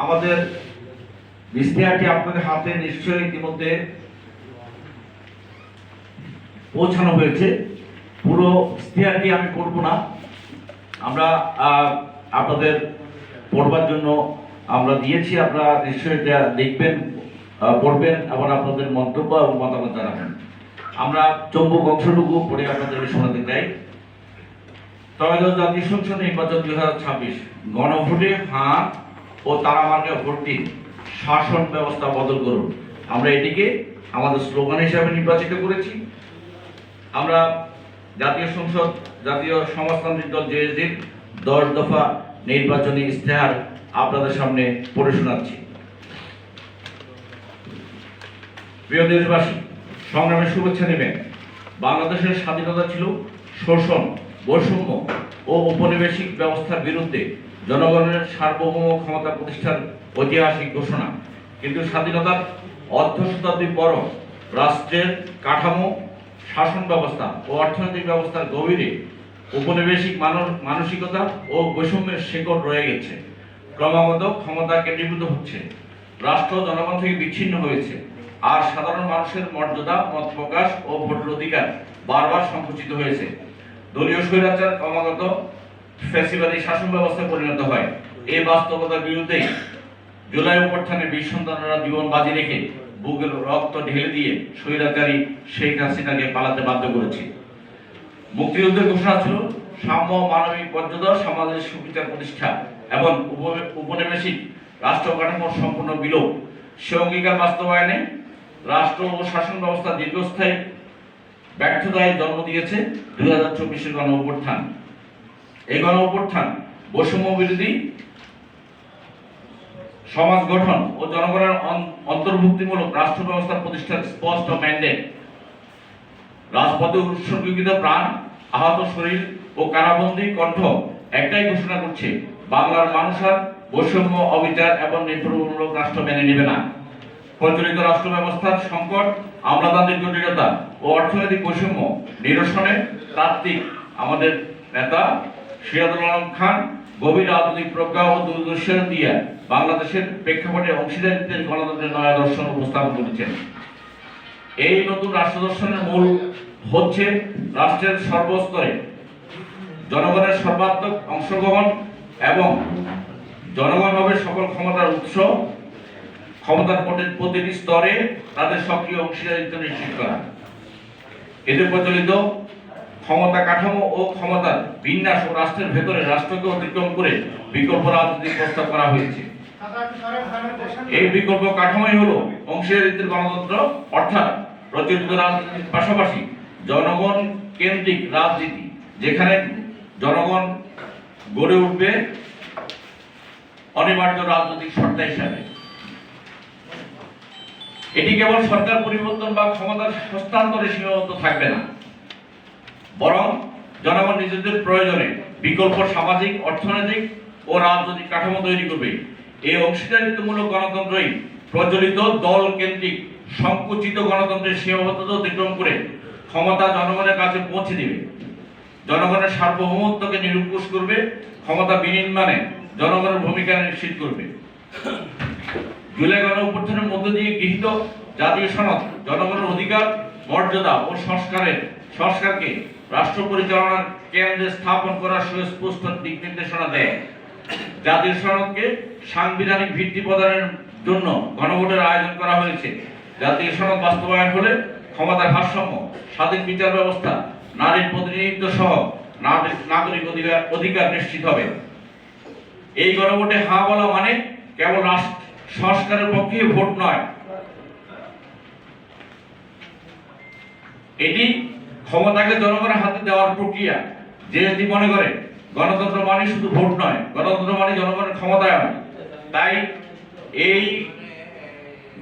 আমাদের ইশতেহারটি আপনাদের হাতে নিশ্চয়ই ইতিমধ্যে পৌঁছানো হয়েছে। পুরো ইশতেহারটি আমি করব না, আমরা আপনাদের পড়বার জন্য আমরা দিয়েছি। আপনারা নিশ্চয়ই এটা দেখবেন, পড়বেন এবং আপনাদের মন্তব্য এবং মতামত জানাবেন। আমরা চৌম্বক অংশটুকু পড়ে আপনাদেরকে শোনাতে চাই। ত্রয়োদশ জাতীয় সংসদ নির্বাচন 2026 গণভোটে হাঁ ও তারা মার্কা ভোট দিন, শাসন ব্যবস্থা বদল করুন। আমরা এটিকে আমাদের স্লোগান হিসাবে নির্বাচিত করেছি। আমরা জাতীয় সংসদ, জাতীয় সমাজতান্ত্রিক দল জেএসডির 10 দফা নির্বাচনী ইশতেহার আপনাদের সামনে পড়ে শোনাচ্ছি। প্রিয় দেশবাসী, সংগ্রামের শুভেচ্ছা নেবেন। বাংলাদেশের স্বাধীনতা ছিল শোষণ, বৈষম্য ও উপনিবেশিক ব্যবস্থার বিরুদ্ধে জনগণের সার্বভৌম ক্ষমতা প্রতিষ্ঠার ঐতিহাসিক ঘোষণা। কিন্তু স্বাধীনতার অর্ধ শতাব্দী পর রাষ্ট্রের কাঠামো, শাসন ব্যবস্থা ও অর্থনৈতিক ব্যবস্থার গভীরে উপনিবেশিক মানসিকতা ও বৈষম্যের শেকড় রয়ে গেছে। ক্রমাগত ক্ষমতা কেন্দ্রীভূত হচ্ছে, রাষ্ট্র জনগণ থেকে বিচ্ছিন্ন হয়েছে, আর সাধারণ মানুষের মর্যাদা, মত প্রকাশ ও ভোটের অধিকার বারবার সংকুচিত হয়েছে। দলীয় স্বৈরাচার ক্রমাগত ফ্যাসিবাদী শাসন ব্যবস্থায় পরিণত হয়। এই বাস্তবতার বিরুদ্ধে জুলাই অভ্যুত্থানে বীর সন্তানরা জীবন বাজি রেখে বুকের রক্ত ঢেলে দিয়ে স্বৈরাচারী শেখ হাসিনাকে পালাতে বাধ্য করেছে। মুক্তিযুদ্ধের ঘোষণা ছিল সাম্য, মানবিক মর্যাদা, সমাজের সুবিচার প্রতিষ্ঠা এবং উপনিবেশিক রাষ্ট্র কাঠামোর সম্পূর্ণ বিলোপ। সে অঙ্গীকার বাস্তবায়নে রাষ্ট্র ও শাসন ব্যবস্থা দীর্ঘস্থায়ী ব্যর্থতায় জন্ম দিয়েছে 2024 গণ অভ্যুত্থান। এই গণ অভ্যুত্থান বৈষম্য বিরোধী সমাজ গঠন ও জনগণের অন্তর্ভুক্তিমূলক রাষ্ট্র ব্যবস্থা প্রতিষ্ঠার স্পষ্ট ম্যান্ডেট। রাজপথে উৎসর্গীকৃত প্রাণ, আহত শরীর ও কারাবন্দী কণ্ঠ একটাই ঘোষণা করছে, বাংলার মানুষ আর বৈষম্য, অবিচার এবং নির্ভরমূলক রাষ্ট্র মেনে নেবে না। প্রচলিত রাষ্ট্র ব্যবস্থার সংকট, আমলাতান্ত্রিক জটিলতা ও অর্থনৈতিক বৈষম্য নিরসনে তাত্ত্বিক আমাদের নেতা সিরাজুল আলম খান গভীর রাজনৈতিক প্রজ্ঞা ও দূরদর্শন দিয়ে বাংলাদেশের প্রেক্ষাপটে অংশীদারিত্বের গণতন্ত্রের নয়া দর্শন উপস্থাপন করেছেন। এই নতুন রাষ্ট্র দর্শনের মূল হচ্ছে রাষ্ট্রের সর্বস্তরে জনগণের সর্বাত্মক অংশগ্রহণ এবং জনগণ হবে সকল ক্ষমতার উৎস। ক্ষমতার প্রতিটি স্তরে তাদের সক্রিয় অংশীদারিত্ব নিশ্চিত করা। এতে প্রচলিত ক্ষমতা কাঠামো ও ক্ষমতার বিন্যাস ও রাষ্ট্রের ভেতরে রাষ্ট্রকে অতিক্রম করে বিকল্প রাজনৈতিক প্রস্তাব করা হয়েছে। এই বিকল্প কাঠামোই হলো অংশীদারিত্বের গণতন্ত্র, অর্থাৎ প্রচলিত রাজনীতির পাশাপাশি জনগণ কেন্দ্রিক রাজনীতি, যেখানে জনগণ গড়ে উঠবে অনিবার্য রাজনৈতিক সত্তা হিসাবে। এটি কেবল সরকার পরিবর্তন বা ক্ষমতার হস্তান্তরে সীমাবদ্ধ থাকবে না, বরং জনগণ নিজেদের প্রয়োজনে বিকল্প সামাজিক, অর্থনৈতিক ও রাজনৈতিক কাঠামো তৈরি করবে। এই অংশীদারিত্বমূলক গণতন্ত্রই প্রচলিত দল কেন্দ্রিক সংকুচিত গণতন্ত্রের সীমাবদ্ধতা অতিক্রম করে ক্ষমতা জনগণের কাছে পৌঁছে দেবে, জনগণের সার্বভৌমত্বকে নিরঙ্কুশ করবে, ক্ষমতা বিনির্মাণে জনগণের ভূমিকা নিশ্চিত করবে। জুলাই গণ অভ্যুত্থানের মধ্য দিয়ে গৃহীত জাতীয় সনদ জনগণের অধিকার, মর্যাদা ও সংস্কারকে রাষ্ট্র পরিচালনার কেন্দ্রে স্থাপন করার সুস্পষ্ট দিক নির্দেশনা দেয়। জাতীয় সনদকে সাংবিধানিক ভিত্তি প্রদানের জন্য গণভোটের আয়োজন করা হয়েছে। জাতীয় সনদ বাস্তবায়ন হলে ক্ষমতার ভারসাম্য, স্বাধীন বিচার ব্যবস্থা, নারীর প্রতিনিধিত্ব সহ নাগরিক অধিকার নিশ্চিত হবে। এই গণভোটে হ্যাঁ বলা মানে কেবল সংস্কারের পক্ষে ভোট নয়, এটি ক্ষমতাকে জনগণের হাতে দেওয়ার প্রক্রিয়া। যে মনে করে গণতন্ত্র মানে শুধু ভোট নয়, গণতন্ত্র মানে জনগণের ক্ষমতায়ন। তাই এই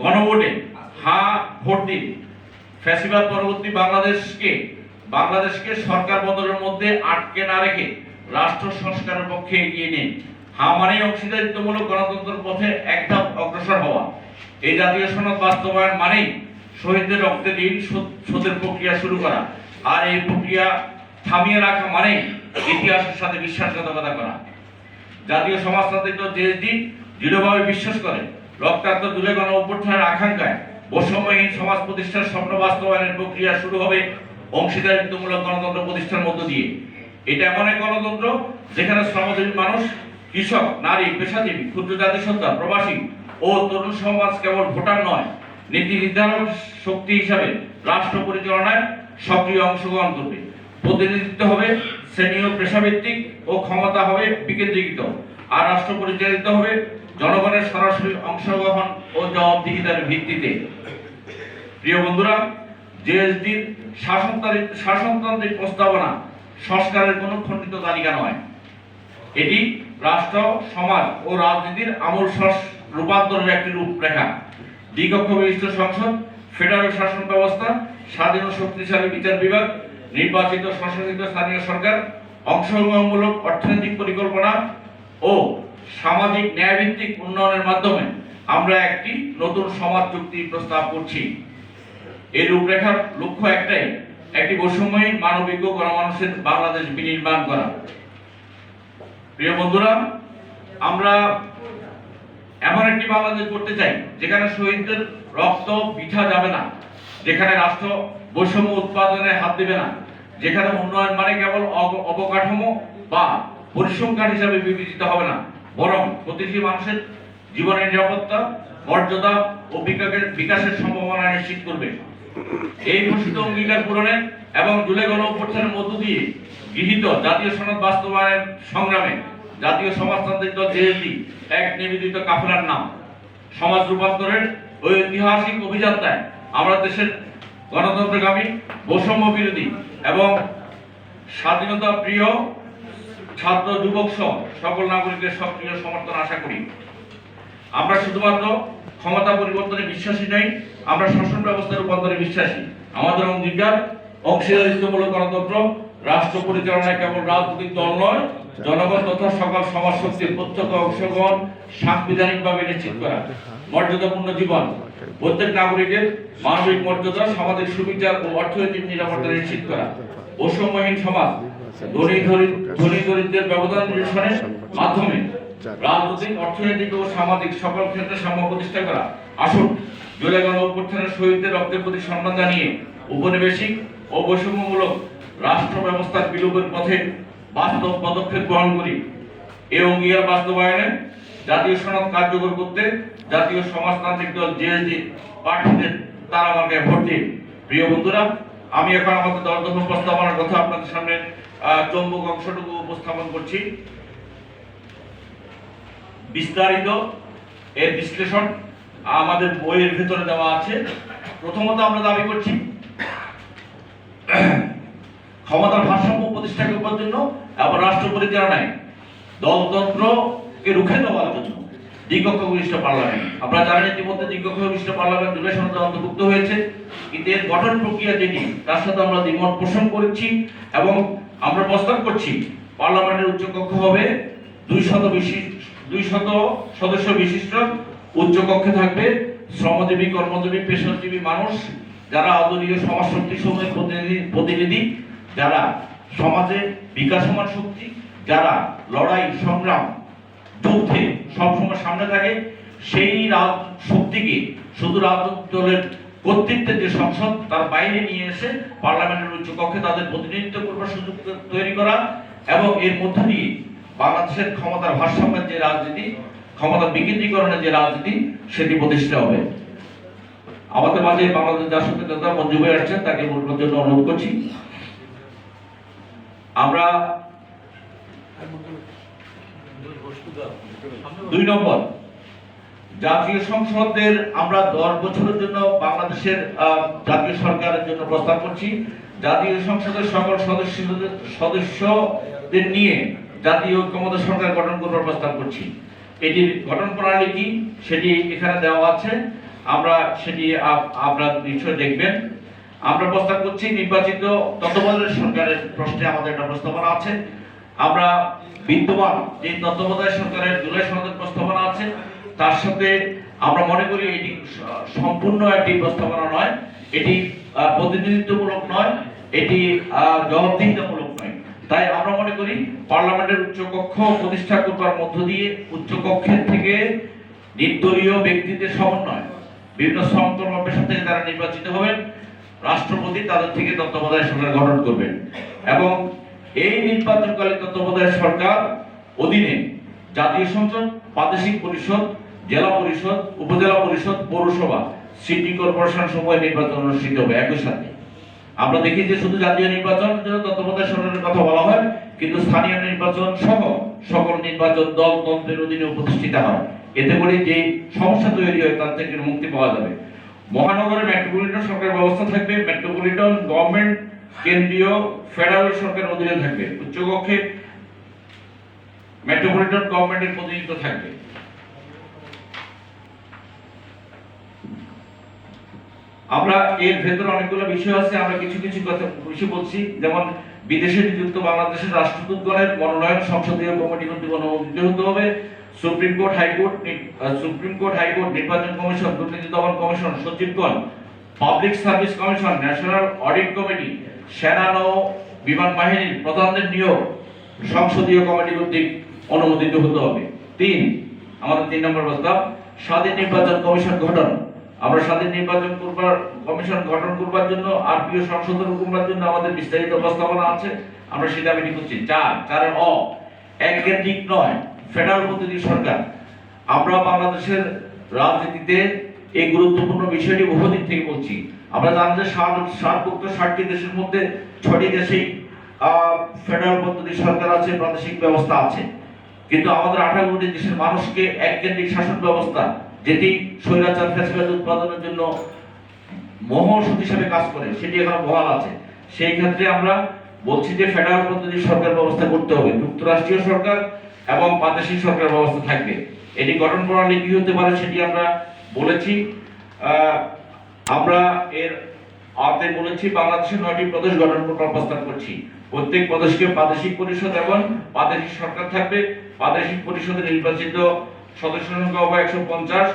গণভোটে হ্যাঁ ভোট দিন। ফ্যাসিবাদ পরবর্তী বাংলাদেশকে সরকার বদলের মধ্যে আটকে না রেখে রাষ্ট্র সংস্কারের পক্ষে এগিয়ে নিন। হ্যাঁ মানে অংশীদারিত্বমূলক গণতন্ত্রের পথে এক ধাপ অগ্রসর হওয়া। এই জাতীয় সনদ বাস্তবায়ন মানেই শহীদদের রক্তে ঋণ শোধের প্রক্রিয়া শুরু করা, আর এই প্রক্রিয়া থামিয়ে রাখা মানেই ইতিহাসের সাথে বিশ্বাসঘাতকতা করা। জাতীয় সমাজতান্ত্রিক দল জেএসডি দৃঢ়ভাবে বিশ্বাস করে রক্তাক্ত জুলাই গণ অভ্যুত্থানের আকাঙ্ক্ষায় বৈষম্যহীন সমাজ প্রতিষ্ঠার স্বপ্ন বাস্তবায়নের প্রক্রিয়া শুরু হবে অংশীদারিত্বমূলক গণতন্ত্র প্রতিষ্ঠার মধ্য দিয়ে। এটা এমন এক গণতন্ত্র যেখানে শ্রমজীবী মানুষ, কৃষক, নারী, পেশাজীবী, ক্ষুদ্র জাতিসত্তা, প্রবাসী ও তরুণ সমাজ কেবল ভোটার নয়, নীতি নির্ধারণ শক্তি হিসাবে রাষ্ট্র পরিচালনায় সক্রিয় অংশগ্রহণ করবে। প্রতিনিধিত্ব হবে শ্রেণীয় পেশাভিত্তিক ও ক্ষমতা হবে বিকেন্দ্রীকৃত, আর রাষ্ট্র পরিচালিত হবে জনগণের সরাসরি অংশগ্রহণ ও জবাবদিহিতার ভিত্তিতে। প্রিয় বন্ধুরা, জেএসডির শাসনতান্ত্রিক প্রস্তাবনা সংস্কারের কোনো খণ্ডিত তালিকা নয়। এটি রাষ্ট্র, সমাজ ও রাজনীতির আমূল রূপান্তরের একটি রূপরেখা। দ্বিকক্ষ বিশিষ্ট সংসদ, ফেডারেল শাসন ব্যবস্থা, স্বাধীন ও শক্তিশালী বিচার বিভাগ, নির্বাচিত স্বশাসিত স্থানীয় সরকার, অংশগ্রহণমূলক অর্থনৈতিক পরিকল্পনা ও সামাজিক ন্যায়ভিত্তিক উন্নয়নের মাধ্যমে আমরা একটি নতুন সমাজ চুক্তি প্রস্তাব করছি। এই রূপরেখার লক্ষ্য একটাই, একটি বৈষম্যহীন মানবিক ও গণমানুষের বাংলাদেশ বিনির্মাণ করা। প্রিয় বন্ধুরা, আমরা এমন একটি বাংলাদেশ করতে চাই যেখানে শহীদদের রক্ত বৃথা যাবে না, যেখানে রাষ্ট্র বৈষম্য উৎপাদনে হাত দেবে না, যেখানে উন্নয়ন মানে কেবল অবকাঠামো বা পরিসংখ্যান হিসাবে বিবেচিত হবে না, বরং প্রতিটি মানুষের জীবনের নিরাপত্তা, মর্যাদা ও বিকাশের সম্ভাবনা নিশ্চিত করবে। এই ঘোষিত অঙ্গীকার পূরণে এবং জুলাই গণ অভ্যুত্থানের মধ্য দিয়ে গৃহীত জাতীয় সনদ বাস্তবায়নের সংগ্রামে জাতীয় সমাজতান্ত্রিক দল জেএসডি এক নিবেদিত কাফেলার নাম। সমাজ রূপান্তরের ওই ঐতিহাসিক অভিযাত্রায় আমরা দেশের গণতন্ত্রগামী, বৈষম্য বিরোধী এবং স্বাধীনতা প্রিয় ছাত্র, যুবক সহ সকল নাগরিকের সক্রিয় সমর্থন আশা করি। আমরা শুধুমাত্র ক্ষমতা পরিবর্তনে বিশ্বাসী নই, আমরা শাসন ব্যবস্থার রূপান্তরে বিশ্বাসী। আমাদের অঙ্গীকার অংশীদারিত্বমূলক গণতন্ত্র, রাষ্ট্র পরিচালনায় কেবল রাজনৈতিক দল নয়, জনগণ তথা সকল সমাজ শক্তির প্রত্যক্ষ অংশগ্রহণ সাংবিধানিকভাবে নিশ্চিত করা, মর্যাদাপূর্ণ জীবন, প্রত্যেক নাগরিকের মানবিক মর্যাদা, সামাজিক সুবিচার ও অর্থনৈতিক নিরাপত্তা নিশ্চিত করা, বৈষম্যহীন সমাজ, ধনী দরিদ্রের ব্যবধান নিরসনের মাধ্যমে রাজনৈতিক, অর্থনৈতিক ও সামাজিক সকল ক্ষেত্রে সাম্য প্রতিষ্ঠা করা। আসুন জুলাই গণ অভ্যুত্থানের শহীদদের রক্তের প্রতি সম্মান জানিয়ে উপনিবেশিক ও বৈষম্যমূলক রাষ্ট্র ব্যবস্থার বিলোপের পথে বাস্তব পদক্ষেপ গ্রহণ করি। এই অঙ্গীকার বাস্তবায়নে জাতীয় সনদ কার্যকর করতে জাতীয় সমাজতান্ত্রিক দল জেএসডি প্রার্থীদের তারামার্কায় ভোট দিন। প্রিয় বন্ধুরা, আমি এখন আমাদের 10 দফা প্রস্তাবনার কথা আপনাদের সামনে চৌম্বক অংশটুকু উপস্থাপন করছি। বিস্তারিত এর বিশ্লেষণ আমাদের বইয়ের ভেতরে দেওয়া আছে। প্রথমত আমরা দাবি করছি ক্ষমতার ভারসাম্য প্রতিষ্ঠা করবার জন্য এবং রাষ্ট্র পরিচালনায় দলতন্ত্রকে রুখে দেওয়ার জন্য দ্বিকক্ষ বিশিষ্ট পার্লামেন্ট। আপনারা জানেন ইতিমধ্যে দ্বিকক্ষ বিশিষ্ট পার্লামেন্ট জুলাই সনদে অন্তর্ভুক্ত হয়েছে, কিন্তু এর গঠন প্রক্রিয়া যেটি তার সাথে আমরা দ্বিমত পোষণ করেছি এবং আমরা প্রস্তাব করছি পার্লামেন্টের উচ্চকক্ষ হবে 200 সদস্য বিশিষ্ট। উচ্চকক্ষে থাকবে শ্রমজীবী, কর্মজীবী, পেশাজীবী মানুষ, যারা অদলীয় সমাজ শক্তি সমূহের প্রতিনিধি, যারা সমাজে বিকাশমান শক্তি, যারা লড়াই, সংগ্রাম, যুদ্ধে সবসময় সামনে থাকে। সেই শক্তিকে শুধু রাজনৈতিক দলের কর্তৃত্বের যে সংসদ তার বাইরে নিয়ে এসে পার্লামেন্টের উচ্চকক্ষে তাদের প্রতিনিধিত্ব করবার সুযোগ তৈরি করা এবং এর মধ্য দিয়ে বাংলাদেশের ক্ষমতার ভারসাম্যের যে রাজনীতি, ক্ষমতার বিকেন্দ্রীকরণের যে রাজনীতি, সেটি প্রতিষ্ঠা হবে। আমাদের মাঝে বাংলাদেশ জাতীয় নেতা মঞ্জু ভাই আসছেন, তাকে বলবার জন্য অনুরোধ করছি। আমরা 2 নম্বর, জাতীয় সংসদের আমরা 10 বছরের জন্য বাংলাদেশের জাতীয় সরকারের জন্য প্রস্তাব করছি। জাতীয় সংসদের সকল সদস্যদের নিয়ে জাতীয় ঐক্যমত্য সরকার গঠন করবার প্রস্তাব করছি। এটির গঠন প্রণালী কি সেটি এখানে দেওয়া আছে, আমরা সেটি আপনারা নিশ্চয় দেখবেন। আমরা প্রস্তাব করছি নির্বাচিত তত্ত্বাবধায়ক সরকারের প্রশ্নে আমাদের একটা প্রস্তাবনা আছে। আমরা বিদ্যমান যে তত্ত্বাবধায়ক সরকারের জুলাই সনদের প্রস্তাবনা আছে তার সাথে আমরা মনে করি এটি সম্পূর্ণ একটি প্রস্তাবনা নয়, এটি প্রতিনিধিত্বমূলক নয়, এটি জবাবদিহিতামূলক নয়। তাই আমরা মনে করি পার্লামেন্টের উচ্চকক্ষ প্রতিষ্ঠা করবার মধ্য দিয়ে উচ্চকক্ষের থেকে নির্দলীয় ব্যক্তিদের সমন্বয় বিভিন্ন সংকল্প পেশা থেকে তারা নির্বাচিত হবেন, রাষ্ট্রপতি তাদের থেকে তত্ত্বাবধায়ক সরকার গঠন করবেন এবং এই নির্বাচনকালীন তত্ত্বাবধায়ক সরকার অধীনে জাতীয় সংসদ, প্রাদেশিক পরিষদ, জেলা পরিষদ, উপজেলা পরিষদ, পৌরসভা, সিটি কর্পোরেশন সমূহের নির্বাচন অনুষ্ঠিত হবে একই সাথে। আমরা দেখি যে শুধু জাতীয় নির্বাচনের জন্য তত্ত্বাবধায়ক সরকারের কথা বলা হয়, কিন্তু স্থানীয় নির্বাচন সহ সকল নির্বাচন দলতন্ত্রের অধীনে প্রতিষ্ঠিত হয়। এতে করে যে সমস্যা তৈরি হয় তার থেকে মুক্তি পাওয়া যাবে। মহানগরে মেট্রোপলিটন সরকার ব্যবস্থা থাকবে। মেট্রোপলিটন গভর্নমেন্ট কেন্দ্রীয় ফেডারেল সরকারের অধীনে থাকবে। উচ্চকক্ষে মেট্রোপলিটন গভর্নমেন্টের প্রতিনিধিত্ব থাকবে। আমরা এর ভেতরে অনেকগুলো বিষয় আছে, আমরা কিছু কিছু কথা বিষয় বলছি। যেমন বিদেশে নিযুক্ত বাংলাদেশের রাষ্ট্রদূতগণের মনোনয়ন সংসদীয় কমিটি কর্তৃক অনুমোদিত হতে হবে। সুপ্রিম কোর্ট, হাইকোর্ট, নির্বাচন কমিশন, দুর্নীতি দমন কমিশন, সচিবগণ, public service commission, national audit committee, সেনা নৌ বিমান বাহিনীর প্রধানদের নিয়োগ সংসদীয় কমিটি কর্তৃক অনুমোদিত হতে হবে। আমাদের 3 নম্বর প্রস্তাব, স্বাধীন নির্বাচন কমিশন গঠন। আমরা স্বাধীন নির্বাচন কমিশন গঠন করবার জন্য আরপিও সংশোধন করবার জন্য আমাদের বিস্তারিত প্রস্তাবনা আছে, আমরা সেটা আমি করছি। 4 এককেন্দ্রিক নয়, ফেডারেল প্রতিনিধি সরকার। আমরা বাংলাদেশের রাজনীতিতে এই গুরুত্বপূর্ণ বিষয়টি বহুদিন থেকে বলছি। আমরা জানি যে সার্কভুক্ত 60টি দেশের মধ্যে 6টি দেশেই ফেডারেল প্রতিনিধি সরকার আছে, প্রাদেশিক ব্যবস্থা আছে। কিন্তু আমাদের 18টি দেশের মানুষকে এককেন্দ্রিক শাসন ব্যবস্থা, যেটি স্বৈরাচার ফ্যাসিবাদ উৎপাদনের জন্য মহৌষধ হিসেবে কাজ করে, সেটি এখন বহাল আছে। সেই ক্ষেত্রে আমরা বলছি যে ফেডারেল প্রতিনিধি সরকার ব্যবস্থা করতে হবে। যুক্তরাষ্ট্রীয় সরকার এবং প্রাদেশিক সরকার ব্যবস্থা থাকবে। এটি গঠন প্রণালী কি হতে পারে সেটি আমরা বলেছি। আমরা এর আওতায় বলেছি বাংলাদেশের 9টি প্রদেশ গঠন করার প্রস্তাব করছি। প্রত্যেক প্রদেশকে প্রাদেশিক পরিষদ এবং প্রাদেশিক সরকার থাকবে। প্রাদেশিক পরিষদে নির্বাচিত সদস্য সংখ্যা হবে 150।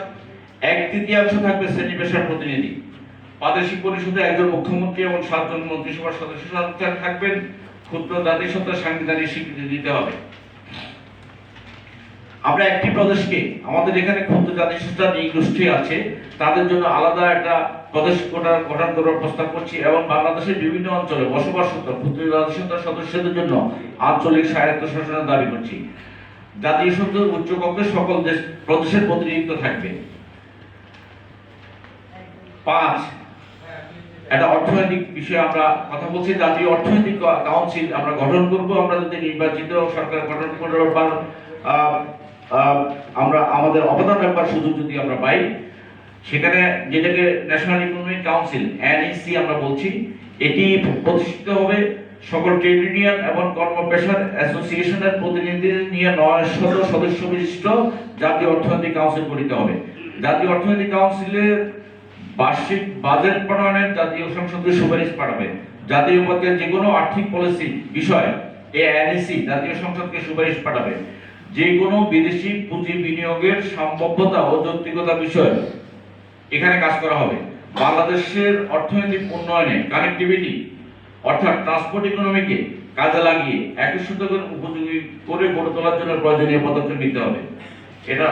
1/3 থাকবে শ্রেণী পেশার প্রতিনিধি। প্রাদেশিক পরিষদে একজন মুখ্যমন্ত্রী এবং 7 জন মন্ত্রিসভার সদস্য থাকবেন। ক্ষুদ্র জাতিসত্তার সাংবিধানিক স্বীকৃতি দিতে হবে। আমরা একটি প্রদেশকে, আমাদের এখানে ক্ষুদ্র জাতিসত্তার যে গোষ্ঠী আছে তাদের জন্য আলাদা একটা প্রদেশ গঠন করার প্রস্তাব করছি এবং বাংলাদেশের বিভিন্ন অঞ্চলে বসবাসরত ক্ষুদ্র জাতিসত্তার সদস্যদের জন্য আঞ্চলিক স্বায়ত্তশাসনের দাবি করছি। জাতীয় সংসদ উচ্চকক্ষে সকল প্রদেশের প্রতিনিধিত্ব থাকবে। 5 একটা অর্থনৈতিক বিষয়ে আমরা কথা বলছি। জাতীয় অর্থনৈতিক কাউন্সিল আমরা গঠন করব। আমরা যদি নির্বাচিত সরকার গঠন করবার আমরা আমাদের অবদান রাখবার সুযোগ যদি আমরা পাই, সেখানে যেটাকে ন্যাশনাল ইকোনমিক কাউন্সিল NEC আমরা বলছি, এটি প্রতিষ্ঠিত হবে। সকল ট্রেড ইউনিয়ন এবং কর্মপেশার অ্যাসোসিয়েশনের প্রতিনিধিদের নিয়ে 9 সদস্য বিশিষ্ট জাতীয় অর্থনৈতিক কাউন্সিল গঠিত হবে। জাতীয় অর্থনৈতিক কাউন্সিলের বার্ষিক বাজেট প্রণয়নের জাতীয় সংসদে সুপারিশ পাঠাবে। জাতীয় পর্যায়ে যে কোনো আর্থিক পলিসি বিষয় NEC জাতীয় সংসদকে সুপারিশ পাঠাবে। যে কোনো বিদেশি পুঁজি বিনিয়োগের সম্ভাব্যতা ও যৌক্তিকতা বিষয় এখানে কাজ করা হবে। বাংলাদেশের অর্থনৈতিক উন্নয়নে কানেক্টিভিটি অর্থাৎ ট্রান্সপোর্ট ইকোনমিকে কাজে লাগিয়ে 21 শতকের উপযোগী করে গড়ে তোলার জন্য প্রয়োজনীয় পদক্ষেপ নিতে হবে। এটা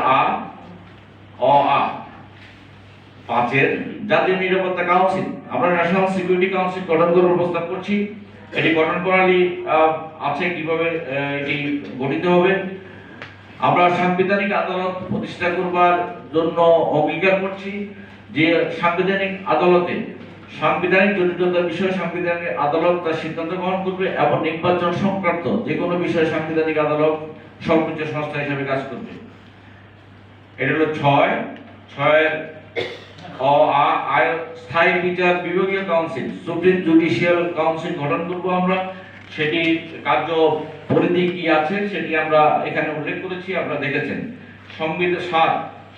5 জাতীয় নিরাপত্তা কাউন্সিল। আমরা ন্যাশনাল সিকিউরিটি কাউন্সিল গঠন করার প্রস্তাব করছি। এটি গঠন প্রণালী আছে, কিভাবে এটি গঠিত হবে। আমরা সাংবিধানিক আদালত প্রতিষ্ঠা করবার জন্য অঙ্গীকার করছি যে সাংবিধানিক আদালতে সাংবিধানিক জটিলতার বিষয়ে সাংবিধানিক আদালত তার সিদ্ধান্ত গ্রহণ করবে এবং নির্বাচন সংক্রান্ত যে কোনো বিষয়ে সাংবিধানিক আদালত সর্বোচ্চ সংস্থা হিসেবে কাজ করবে। এটা হলো 6 স্থায়ী বিচার বিভাগীয় কাউন্সিল, সুপ্রিম জুডিশিয়াল কাউন্সিল গঠন করব আমরা। সেটি কার্য পরিধি কি আছে সেটি আমরা এখানে উল্লেখ করেছি, আপনারা দেখেছেন।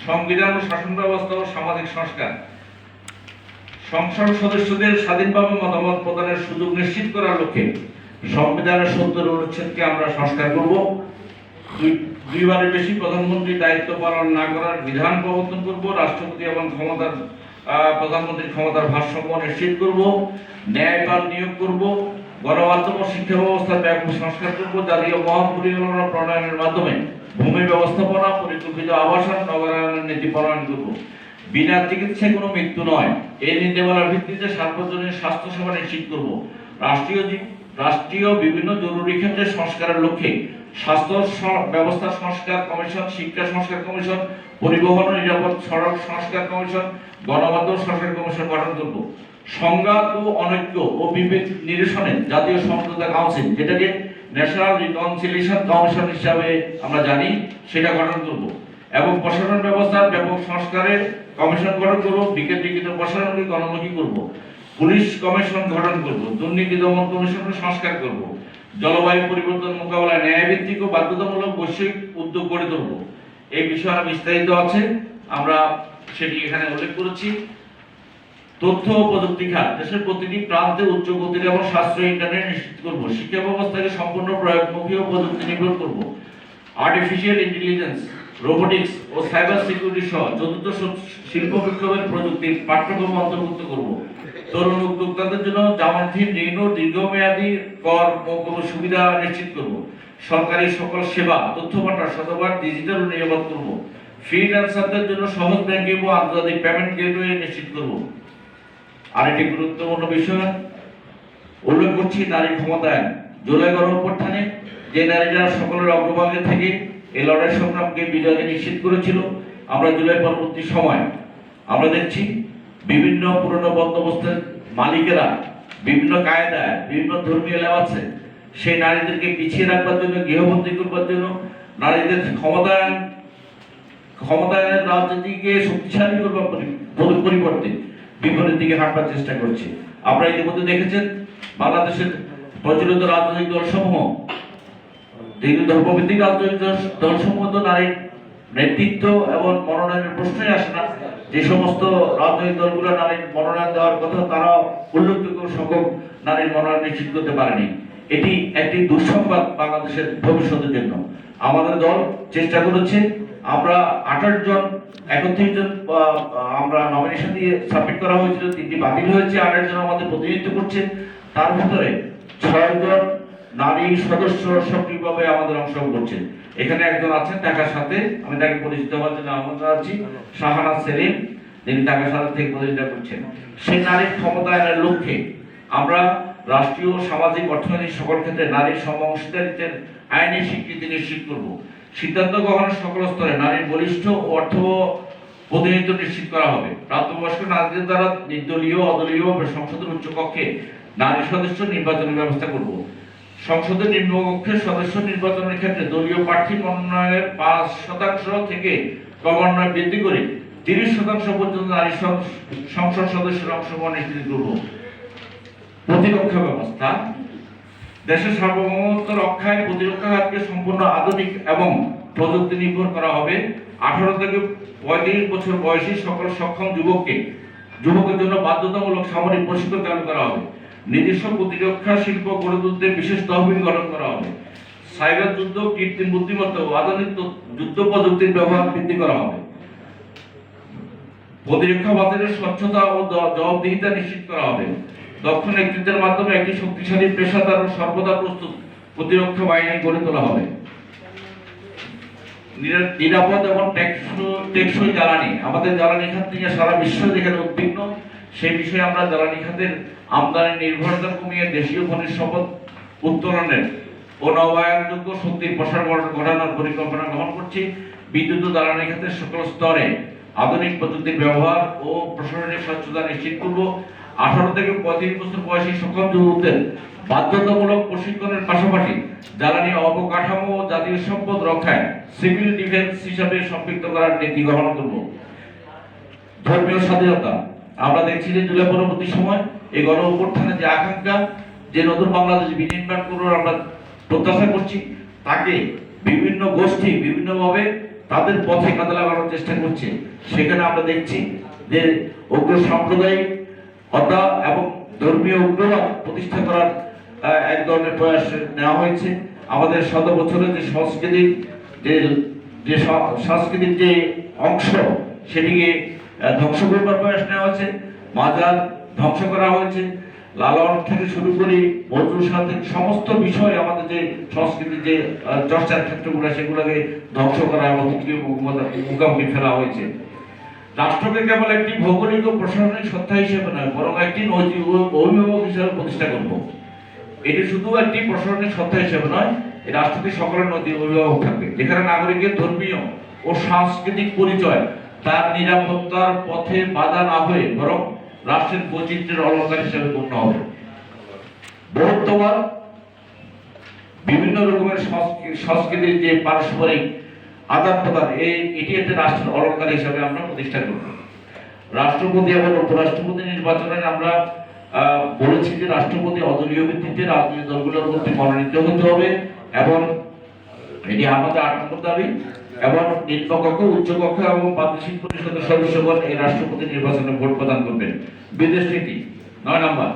সংবিধান ও শাসন ব্যবস্থা ও সামাজিক সংস্কার। সংসদ সদস্যদের স্বাধীনভাবে মতামত প্রদানের সুযোগ নিশ্চিত করার লক্ষ্যে সংবিধানের 70 অনুচ্ছেদকে আমরা সংস্কার করব। 2বারের বেশি প্রধানমন্ত্রী দায়িত্ব পালন না করার বিধান প্রবর্তন করব। রাষ্ট্রপতি এবং প্রধানমন্ত্রীর ক্ষমতার ভারসাম্য নিশ্চিত করব। ন্যায়পাল নিয়োগ করব। গণমাধ্যম ও শিক্ষা ব্যবস্থার ব্যাপক সংস্কার করব, জাতীয় মহাপরিকল্পনা প্রণয়নের মাধ্যমে ভূমি ব্যবস্থাপনা, পরিকল্পিত আবাসন, নগরায়নের নীতি প্রণয়ন করব। বিনা চিকিৎসায় কোনো মৃত্যু নয়, এই নীতিমালার ভিত্তিতে সার্বজনীন স্বাস্থ্য সেবা নিশ্চিত করব। রাষ্ট্রীয় বিভিন্ন জরুরি ক্ষেত্রে সংস্কারের লক্ষ্যে স্বাস্থ্য ব্যবস্থা সংস্কার কমিশন, শিক্ষা সংস্কার কমিশন, পরিবহন ও নিরাপদ সড়ক সংস্কার কমিশন, গণমাধ্যম সংস্কার কমিশন গঠন করব। সংঘাত ও অনৈক্য ও বিভেদ নিরসনে জাতীয় সমঝোতা কাউন্সিল, যেটাকে ন্যাশনাল রিকনসিলিয়েশন কমিশন হিসাবে আমরা জানি, সেটা গঠন করব। এবং প্রশাসন ব্যবস্থার ব্যাপক সংস্কারের কমিশন গঠন করব। বিকেন্দ্রীকৃত প্রশাসনকে গণমুখী করব। পুলিশ কমিশন গঠন করব। দুর্নীতি দমন কমিশনের সংস্কার করব। জলবায়ু পরিবর্তন মোকাবেলায় ন্যায়ভিত্তিক ও বাধ্যতামূলক বৈশ্বিক উদ্যোগ গড়ে তুলব। এই বিষয়ে আরো বিস্তারিত আছে, আমরা সেটি এখানে উল্লেখ করেছি। তথ্য ও প্রযুক্তি খাত, দেশের প্রতিটি প্রান্তে উচ্চ গতির এবং সাশ্রয়ী ইন্টারনেট নিশ্চিত করব। শিক্ষা ব্যবস্থাকে সম্পূর্ণ প্রয়োগমুখী ও প্রযুক্তি নির্ভর করব। আর্টিফিশিয়াল ইন্টেলিজেন্স, রোবোটিক্স ও সাইবার সিকিউরিটি সহ চতুর্থ শিল্প বিপ্লবের প্রযুক্তির পাঠ্যক্রম অন্তর্ভুক্ত করব। তরুণ উদ্যোক্তাদের জন্য জামানধীন ঋণ ও দীর্ঘমেয়াদী কর মৌকুফের সুবিধা নিশ্চিত করব। সরকারি সকল সেবা, তথ্য পাঠান শতভাগ ডিজিটাল ও নিরাপদ করব। ফ্রিল্যান্সারদের জন্য সহজ ব্যাংকিং ও আন্তর্জাতিক পেমেন্ট গেটওয়ে নিশ্চিত করব। আরেকটি গুরুত্বপূর্ণ বিষয় উল্লেখ করছি, নারী ক্ষমতায়ন। জুলাই গণঅভ্যুত্থানে যে নারীরা সকলের অগ্রভাগে থেকে এই লড়াই সংগ্রামকে বিজয়কে নিশ্চিত করেছিল, আমরা জুলাই পরবর্তী সময় আমরা দেখছি বিভিন্ন পুরনো বন্দোবস্তের মালিকেরা বিভিন্ন কায়দায়, বিভিন্ন ধর্মীয় লেবাসে সেই নারীদেরকে পিছিয়ে রাখবার জন্য, গৃহবন্দী করবার জন্য, নারীদের ক্ষমতায়নের রাজনীতিকে শক্তিশালী করবার পরিবর্তে বিপরীত দিকে হাঁটবার চেষ্টা করছে। আপনারা ইতিমধ্যে দেখেছেন বাংলাদেশের প্রচলিত রাজনৈতিক দলসমূহ, ধর্মভিত্তিক রাজনৈতিক দলসমূহ তো নারীর নেতৃত্ব এবং মনোনয়নের প্রশ্নই আসে না। যে সমস্ত রাজনৈতিক দলগুলো নারীর মনোনয়ন দেওয়ার কথা, তারা উল্লেখযোগ্য সংখ্যক নারীর মনোনয়ন নিশ্চিত করতে পারেনি। এটি একটি দুঃসংবাদ বাংলাদেশের ভবিষ্যতের জন্য। আমাদের দল চেষ্টা করেছে, আমরা 28 জন 31 জন আমরা নমিনেশন দিয়ে সাবমিট করা হয়েছিল, 3টি বাতিল হয়েছে, 28 জন আমাদের প্রতিনিধিত্ব করছে। তার ভিতরে 6 জন নারী সদস্য সক্রিয়ভাবে আমাদের অংশগ্রহণ করছেন। এখানে একজন আছেন ঢাকার সাথে, আমি তাকে পরিচিত হওয়ার জন্য আমন্ত্রণ জানাচ্ছি, শাহানা সেলিম, যিনি ঢাকার সাথে থেকে প্রতিনিধিত্ব করছেন। সেই নারীর ক্ষমতায়নের লক্ষ্যে আমরা রাষ্ট্রীয়, সামাজিক, অর্থনৈতিক সকল ক্ষেত্রে নারীর সম-অংশীদারিত্বের আইনি স্বীকৃতি নিশ্চিত করব। সিদ্ধান্ত গ্রহণের সকল স্তরে নারীর বলিষ্ঠ ও অর্থবহ প্রতিনিধিত্ব নিশ্চিত করা হবে। প্রাপ্তবয়স্ক নারীদের দ্বারা নির্দলীয়, অদলীয় সংসদের উচ্চকক্ষে নারী সদস্য নির্বাচনের ব্যবস্থা করব। সংসদের নিম্নকক্ষের সদস্য নির্বাচনের ক্ষেত্রে দলীয় প্রার্থী মনোনয়নের 5% থেকে ক্রমান্বয়ে বৃদ্ধি করে 30% পর্যন্ত নারী সংসদ সদস্যের অংশগ্রহণ নিশ্চিত করব। প্রতিরক্ষা ব্যবস্থা, দেশের সার্বভৌমত্ব রক্ষায় প্রতিরক্ষা খাতকে সম্পূর্ণ আধুনিক এবং প্রযুক্তি নির্ভর করা হবে। 18 থেকে 35 বছর বয়সী সকল সক্ষম যুবকের জন্য বাধ্যতামূলক সামরিক প্রশিক্ষণ চালু করা হবে। নিজস্ব প্রতিরক্ষা শিল্প গড়ে তুলতে বিশেষ তহবিল গঠন করা হবে। সাইবার যুদ্ধ, কৃত্রিম বুদ্ধিমত্তা ও আধুনিক যুদ্ধ প্রযুক্তির ব্যবহার বৃদ্ধি করা হবে। প্রতিরক্ষা বাজারের স্বচ্ছতা ও জবাবদিহিতা নিশ্চিত করা হবে। দক্ষ নেতৃত্বের মাধ্যমে একটি শক্তিশালী, পেশাদার ও সর্বদা প্রস্তুত প্রতিরক্ষা বাহিনী গড়ে তোলা হবে। নিরাপদ এবং টেকসই জ্বালানি, আমাদের জ্বালানি খাত থেকে সারা বিশ্ব যেখানে উদ্বিগ্ন, সেই বিষয়ে আমরা জ্বালানি খাতের আমদানি নির্ভরতা কমিয়ে দেশীয় খনিজ সম্পদ উত্তোলনের ও নবায়নযোগ্য শক্তির প্রসার ঘটানোর পরিকল্পনা গ্রহণ করছি। বিদ্যুৎ ও জ্বালানি খাতের সকল স্তরে আধুনিক প্রযুক্তির ব্যবহার ও প্রশাসনিক স্বচ্ছতা নিশ্চিত করব। 18 থেকে 35 বছর বয়সী সকল যুবকদের বাধ্যতামূলক প্রশিক্ষণের পাশাপাশি জ্বালানি অবকাঠামো ও জাতীয় সম্পদ রক্ষায় সিভিল ডিফেন্স হিসাবে সম্পৃক্ত করার নীতি গ্রহণ করব। ধর্মীয় স্বাধীনতা, আমরা দেখছি যে জুলাই পরবর্তী সময় এই গণ অভ্যুত্থানের যে আকাঙ্ক্ষা, যে নতুন বাংলাদেশ বিনির্মাণ করার আমরা প্রত্যাশা করছি, তাকে বিভিন্ন গোষ্ঠী বিভিন্নভাবে তাদের পথে কাজে লাগানোর চেষ্টা করছে। সেখানে আমরা দেখছি যে উগ্র সাম্প্রদায়িকতা এবং ধর্মীয় উগ্রবাদ প্রতিষ্ঠা করার এক ধরনের প্রয়াস নেওয়া হয়েছে। আমাদের 100 বছরের যে সাংস্কৃতিক যে অংশ, সেটিকে ধ্বংস করবার প্রয়াস নেওয়া হয়েছে। মাজার ধ্বংস করা হয়েছে, লালন থেকে শুরু করে মজুর থেকে সমস্ত বিষয় আমাদের যে সংস্কৃতির যে চর্চার ক্ষেত্রগুলো সেগুলোকে ধ্বংস করা এবং মুখোমুখি ফেলা হয়েছে। রাষ্ট্রকে কেবল একটি ভৌগোলিক ও প্রশাসনিক সত্তা হিসেবে নয়, বরং একটি নৈতিক অভিভাবক হিসেবে প্রতিষ্ঠা করব। এটি শুধু একটি প্রশাসনিক সত্তা হিসেবে নয়, এই রাষ্ট্রটি সকলের নৈতিক অভিভাবক থাকবে, যেখানে নাগরিকের ধর্মীয় ও সাংস্কৃতিক পরিচয় তার নিরাপত্তার পথে বাধা না হয়ে বরং রাষ্ট্রের বৈচিত্র্যের অলঙ্কার হিসেবে গণ্য হবে। বর্তমান বিভিন্ন রকমের সংস্কৃতির যে পারস্পরিক আদান প্রদান এটি একটি রাষ্ট্রের অলঙ্কার হিসাবে আমরা প্রতিষ্ঠা করব। রাষ্ট্রপতি এবং উপরাষ্ট্রপতি নির্বাচনে আমরা বলেছি যে রাষ্ট্রপতি অদলীয় ভিত্তিতে রাজনৈতিক দলগুলোর মধ্যে মনোনীত হতে হবে এবং এটি আমাদের ৮ নম্বর দাবি। এবং নিম্নকক্ষ, উচ্চকক্ষ এবং প্রাদেশিক পরিষদের সদস্যগণ এই রাষ্ট্রপতি নির্বাচনে ভোট প্রদান করবেন। বিদেশ নীতি ৯ নম্বর,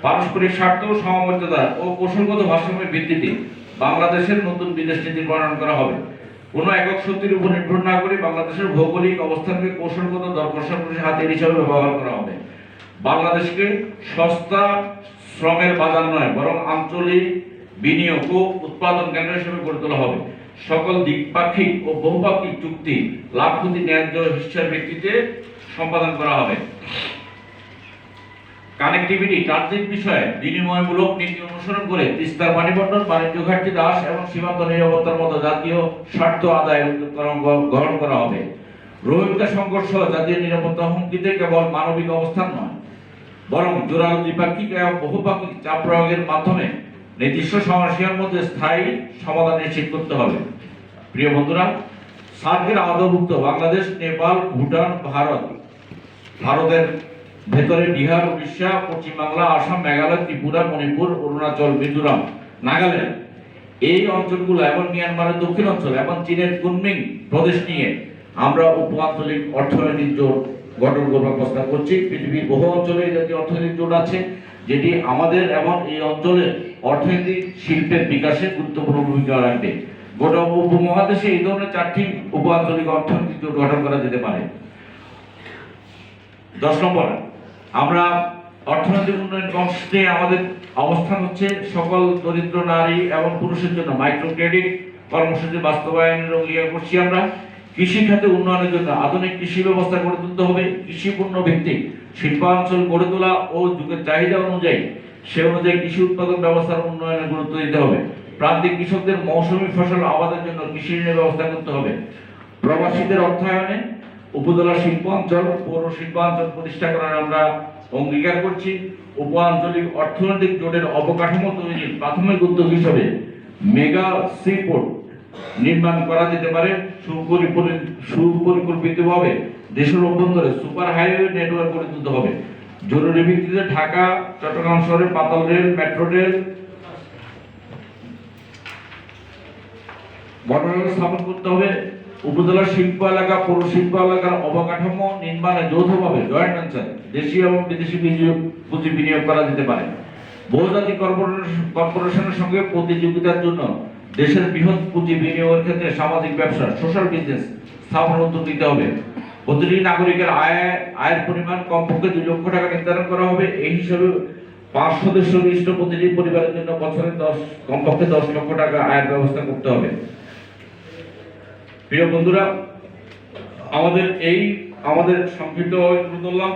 পারস্পরিক স্বার্থ, সমমর্যাদা ও কৌশলগত ভারসাম্যের ভিত্তিতে বাংলাদেশের নতুন বিদেশ নীতি প্রণয়ন করা হবে। কোনো একক শক্তির উপর নির্ভর না করে বাংলাদেশের ভৌগোলিক অবস্থানকে কৌশলগত দর-কষাকষির হাতিয়ার হিসেবে ব্যবহার করা হবে। বাংলাদেশকে সস্তা শ্রমের বাজার নয়, বরং আঞ্চলিক বিনিয়োগ ও উৎপাদন কেন্দ্র হিসেবে গড়ে তোলা হবে। সকল দ্বিপাক্ষিক ও বহুপাক্ষিক চুক্তি লাভ ক্ষতি ন্যায্য হিসার ভিত্তিতে সম্পাদন করা হবে। কানেক্টিভিটি, ট্রানজিট বিষয়ে বিনিময়মূলক নীতি অনুসরণ করে তিস্তার পানি বণ্টন, বাণিজ্য ঘাটতি হ্রাস এবং সীমান্ত নিরাপত্তার মতো জাতীয় স্বার্থ আদায় গ্রহণ করা হবে। রোহিঙ্গা সংঘর্ষ জাতীয় নিরাপত্তা হুমকিতে কেবল মানবিক অবস্থান নয়, বরং জোরালো দ্বিপাক্ষিক এবং বহুপাক্ষিক চাপ প্রয়োগের মাধ্যমে নির্দিষ্ট সমস্যার মধ্যে স্থায়ী সমাধান নিশ্চিত করতে হবে। প্রিয় বন্ধুরা, সার্কের আওতাভুক্ত বাংলাদেশ, নেপাল, ভুটান, ভারতের ভেতরে বিহার, উড়িষ্যা, পশ্চিম বাংলা, আসাম, মেঘালয়, ত্রিপুরা, মণিপুর, অরুণাচল, মিজোরাম, নাগাল্যান্ড এই অঞ্চলগুলো এবং মিয়ানমারের দক্ষিণ অঞ্চল এবং চীনের কুনমিং প্রদেশ নিয়ে আমরা উপ-আঞ্চলিক অর্থনৈতিক জোট গঠন করবার প্রস্তাব করছি। পৃথিবীর বহু অঞ্চলে এই জাতীয় অর্থনৈতিক জোট আছে, যেটি আমাদের এবং এই অঞ্চলের অর্থনৈতিক শিল্পের বিকাশে গুরুত্বপূর্ণ ভূমিকা রাখবে। গোটা উপমহাদেশে এই ধরনের 4টি উপ-আঞ্চলিক অর্থনৈতিক জোট গঠন করা যেতে পারে। 10 নম্বর, আমরা অর্থনৈতিক উন্নয়ন কর্মসূচিতে আমাদের অবস্থান হচ্ছে সকল দরিদ্র নারী এবং পুরুষের জন্য মাইক্রো ক্রেডিট কর্মসূচি বাস্তবায়নের অঙ্গীকার করছি। আমরা কৃষি খাতে উন্নয়নের জন্য আধুনিক কৃষি ব্যবস্থা গড়ে তুলতে হবে। কৃষি পণ্য ভিত্তিক শিল্পাঞ্চল গড়ে তোলা ও যুগের চাহিদা অনুযায়ী কৃষি উৎপাদন ব্যবস্থার উন্নয়নে গুরুত্ব দিতে হবে। প্রান্তিক কৃষকদের মৌসুমী ফসল আবাদের জন্য কৃষি ঋণের ব্যবস্থা করতে হবে। প্রবাসীদের অর্থায়নে উপজেলা শিল্পাঞ্চল, পৌর শিল্পাঞ্চল প্রতিষ্ঠা করার আমরা অঙ্গীকার করছি। উপ-আঞ্চলিক অর্থনৈতিক জোটের অবকাঠামো তৈরির প্রাথমিক উদ্যোগ হিসেবে মেগা সিপোর্ট নির্মাণ করা যেতে পারে। সুপরিকল্পিতভাবে দেশের অভ্যন্তরে সুপার হাইওয়ে নেটওয়ার্ক গড়ে তুলতে হবে। জরুরি ভিত্তিতে ঢাকা চট্টগ্রাম শহরে পাতাল রেল, মেট্রো রেল, বনরেল স্থাপন করতে হবে। উপজেলা শিল্প এলাকা, পৌর শিল্প এলাকার অবকাঠামো নির্মাণে যৌথভাবে জয়েন্ট ভেঞ্চার দেশীয় এবং বিদেশি পুঁজি বিনিয়োগ করা যেতে পারে। বহুজাতিক কর্পোরেশনের সঙ্গে প্রতিযোগিতার জন্য দেশের বৃহৎ পুঁজি বিনিয়োগের ক্ষেত্রে সামাজিক ব্যবসা, সোশ্যাল বিজনেস স্থাপন উদ্যোগ নিতে হবে। প্রতিটি নাগরিকের আয়ের পরিমাণ কমপক্ষে 2 লক্ষ টাকা নির্ধারণ করা হবে। এই হিসাবে 5 সদস্য বিশিষ্ট প্রতিটি পরিবারের জন্য বছরে কমপক্ষে 10 লক্ষ টাকা আয়ের ব্যবস্থা করতে হবে। প্রিয় বন্ধুরা, আমাদের সংক্ষিপ্ত বললাম,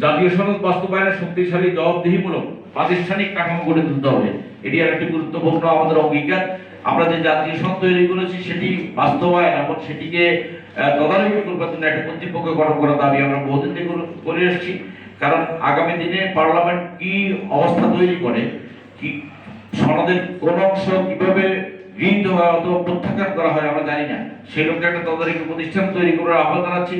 জাতীয় সনদ বাস্তবায়নের শক্তিশালী জবাবদিহিমূলক প্রাতিষ্ঠানিক কাঠামো গড়ে তুলতে হবে। এটি আরেকটি গুরুত্বপূর্ণ আমাদের অঙ্গীকার। আমরা যে জাতীয় সনদ তৈরি করেছি সেটি বাস্তবায়ন এবং সেটিকে তদারকি করবার জন্য একটা কর্তৃপক্ষ গঠন করার দাবি আমরা বহুদিন থেকে করে এসেছি। কারণ আগামী দিনে পার্লামেন্ট কি অবস্থা তৈরি করে, কি সনদের কোন অংশ কিভাবে গৃহীত হয় অথবা প্রত্যাখ্যান করা হয় আমরা জানি না। সেই লক্ষ্যে একটা তদারকি প্রতিষ্ঠান তৈরি করার আহ্বান জানাচ্ছি।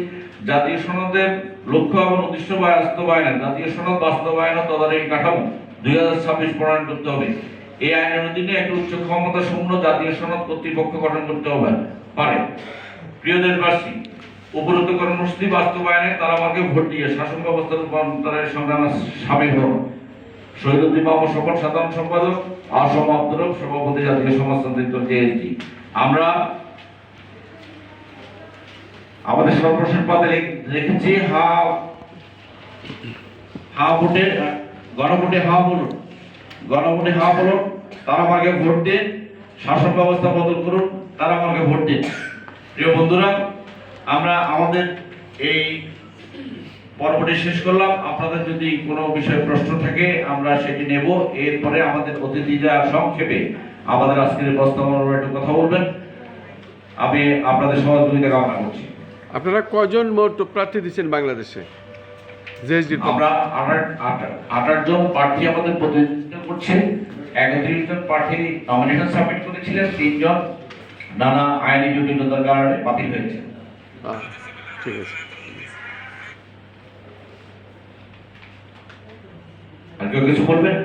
জাতীয় সনদের লক্ষ্য এবং উদ্দেশ্য বাস্তবায়নে জাতীয় সনদ বাস্তবায়ন ও তদারকি কাঠামো 2026 প্রণয়ন করতে হবে। এই আইনের অধীনে একটি উচ্চ ক্ষমতা সম্পন্ন জাতীয় সনদ কর্তৃপক্ষ গঠন করতে পারে। প্রিয় দেশবাসী, উপরোক্ত কর্মসূচি বাস্তবায়নে তারামাকে ভোট দিয়ে শাসন ব্যবস্থার রূপান্তরের সংগ্রামে সামিল হন। শহীদুদ্দিন মাহমুদ স্বপন, সাধারণ সম্পাদক, আসম আব্দুর রব, সভাপতি, জাতীয় সমাজতান্ত্রিক দল জেএসডি। আমরা আমাদের সর্বশেষ পদে রেখেছি গণভোটে হাওয়া বলুন, গণভোটে হাওয়া বলুন, তারা আমাকে ভোট দিন, শাসন ব্যবস্থা বদল করুন, তারা আমাকে ভোট দিন। প্রিয় বন্ধুরা, আমরা আমাদের এই পর্বটি শেষ করলাম। আপনাদের যদি কোনো বিষয়ে প্রশ্ন থাকে আমরা সেটি নেব। এরপরে আমাদের অতিথিরা সংক্ষেপে আমাদের আজকের প্রস্তাবনার একটু কথা বলবেন। আমি আপনাদের সহযোগিতা কামনা করছি। আপনারা কয়জন মোট প্রার্থী দিচ্ছেন বাংলাদেশে? আমরা 28 জন প্রার্থী আমাদের প্রতিনিধিত্ব করছে। 31 জন প্রার্থী নমিনেশন সাবমিট করেছিলেন, 3 জন নানা আইনি জটিলতার কারণে বাতিল হয়েছে। ঠিক আছে। আর কেউ কিছু বলবেন?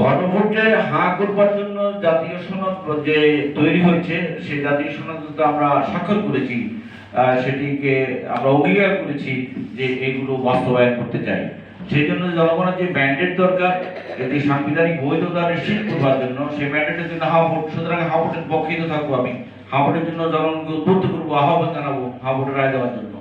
গণভোটে হাঁ করবার জন্য জাতীয় সনদ যে তৈরি হয়েছে, সেই জাতীয় সনদ আমরা স্বাক্ষর করেছি, সেটিকে আমরা অঙ্গীকার করেছি যে এগুলো বাস্তবায়ন করতে চাই। সেই জন্য জনগণের যে ম্যান্ডেট দরকার, এটি সাংবিধানিক বৈধতা নিশ্চিত করবার জন্য, সেই ম্যান্ডেটের জন্য হাওয়া ভোট। সুতরাং হাওয়া ভোটের পক্ষেই তো থাকবো আমি। হাওয়া ভোটের জন্য জনগণকে উদ্বুদ্ধ করবো, আহ্বান জানাবো হাওয়া ভোটের রায় দেওয়ার জন্য।